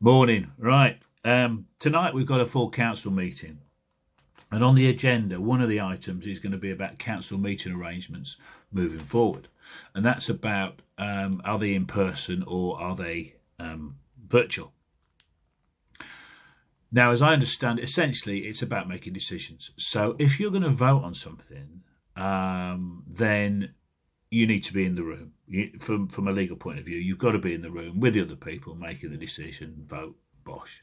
Morning. Right. Tonight we've got a full council meeting. And on the agenda, one of the items is going to be about council meeting arrangements moving forward. And that's about are they in person or are they virtual? Now, as I understand, essentially, it's about making decisions. So if you're going to vote on something, then you need to be in the room. From a legal point of view, you've got to be in the room with the other people making the decision, vote, bosh.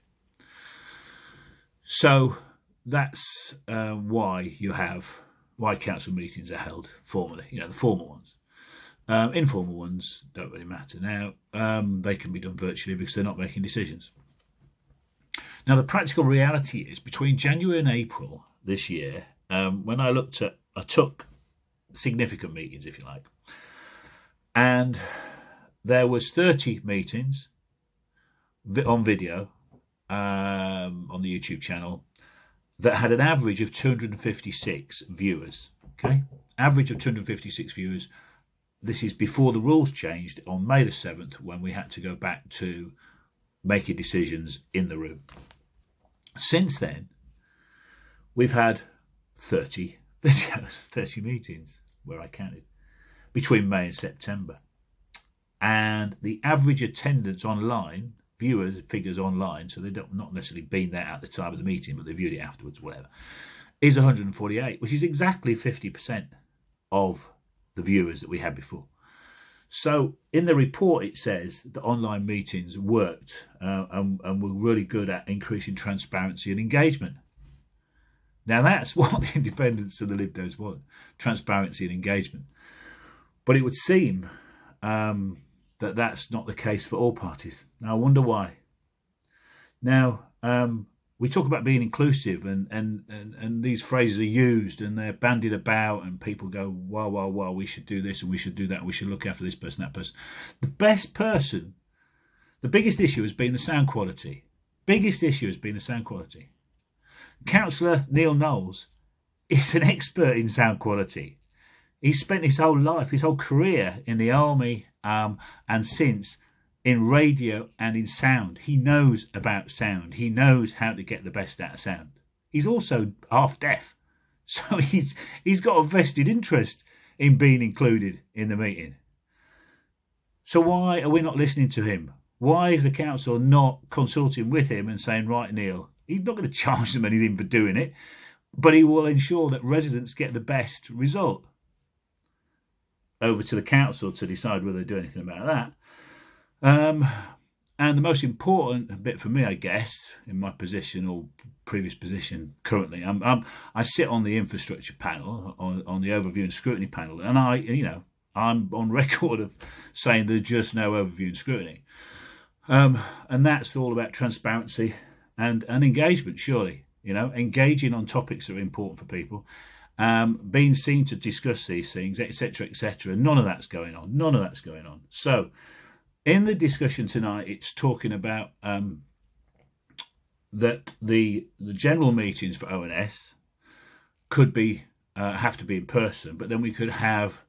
So that's why council meetings are held formally, the formal ones. Informal ones don't really matter now. They can be done virtually because they're not making decisions. Now, the practical reality is between January and April this year, when I took significant meetings, if you like, and there was 30 meetings on video on the YouTube channel that had an average of 256 viewers. Okay, average of 256 viewers. This is before the rules changed on May the 7th, when we had to go back to making decisions in the room. Since then, we've had 30 videos, 30 meetings, where I counted, between May and September. And the average attendance online, figures online, so they've not necessarily been there at the time of the meeting, but they viewed it afterwards, whatever, is 148, which is exactly 50% of the viewers that we had before. So in the report, it says that online meetings worked and were really good at increasing transparency and engagement. Now, that's what the independents and the Lib Dems want, transparency and engagement. But it would seem that that's not the case for all parties. Now, I wonder why. Now, we talk about being inclusive, and these phrases are used and they're bandied about, and people go, well, we should do this and we should do that, and we should look after this person, that person. The biggest issue has been the sound quality. Councillor Neil Knowles is an expert in sound quality. He's spent his whole life, his whole career in the army and since in radio and in sound. He knows about sound. He knows how to get the best out of sound. He's also half deaf, so he's got a vested interest in being included in the meeting. So why are we not listening to him? Why is the council not consulting with him and saying, right, Neil, he's not going to charge them anything for doing it, but he will ensure that residents get the best result? Over to the council to decide whether they do anything about that. And the most important bit for me, I guess, in my position or previous position currently, I sit on the infrastructure panel, on the overview and scrutiny panel, and I'm on record of saying there's just no overview and scrutiny. And that's all about transparency and engagement, surely. Engaging on topics that are important for people, being seen to discuss these things, etc., etc. None of that's going on. So, in the discussion tonight, it's talking about that the general meetings for ONS could be have to be in person, but then we could have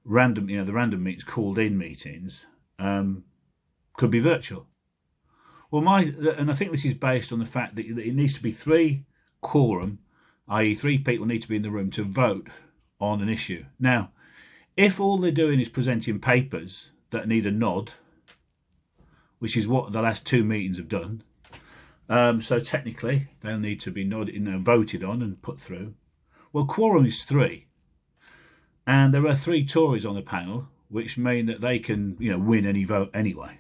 the random meetings, called in meetings, could be virtual. Well, and I think this is based on the fact that it needs to be 3 quorum, i.e. 3 people need to be in the room to vote on an issue. Now, if all they're doing is presenting papers that need a nod, which is what the last 2 meetings have done, so technically they'll need to be voted on and put through. Well, quorum is 3, and there are 3 Tories on the panel, which mean that they can, win any vote anyway.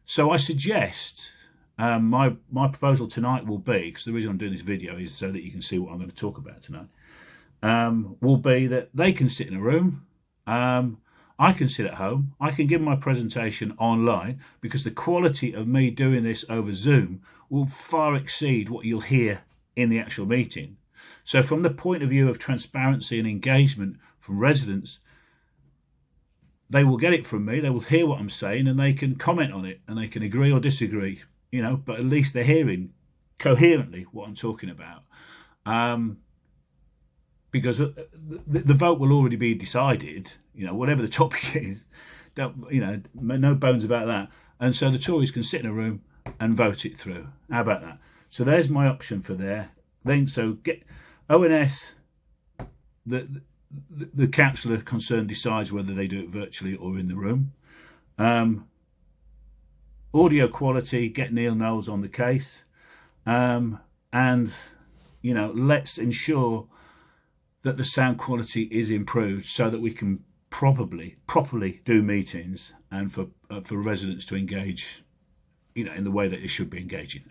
So I suggest my proposal tonight will be, because the reason I'm doing this video is so that you can see what I'm going to talk about tonight, will be that they can sit in a room, I can sit at home, I can give my presentation online, because the quality of me doing this over Zoom will far exceed what you'll hear in the actual meeting. So from the point of view of transparency and engagement from residents, they will get it from me, they will hear what I'm saying, and they can comment on it, and they can agree or disagree, but at least they're hearing coherently what I'm talking about. Because the vote will already be decided, whatever the topic is, no bones about that. And so the Tories can sit in a room and vote it through. How about that? So there's my option for there. Then so get ONS. The councillor concerned decides whether they do it virtually or in the room. Audio quality, get Neil Knowles on the case, and let's ensure that the sound quality is improved so that we can properly do meetings and for residents to engage, in the way that it should be engaging.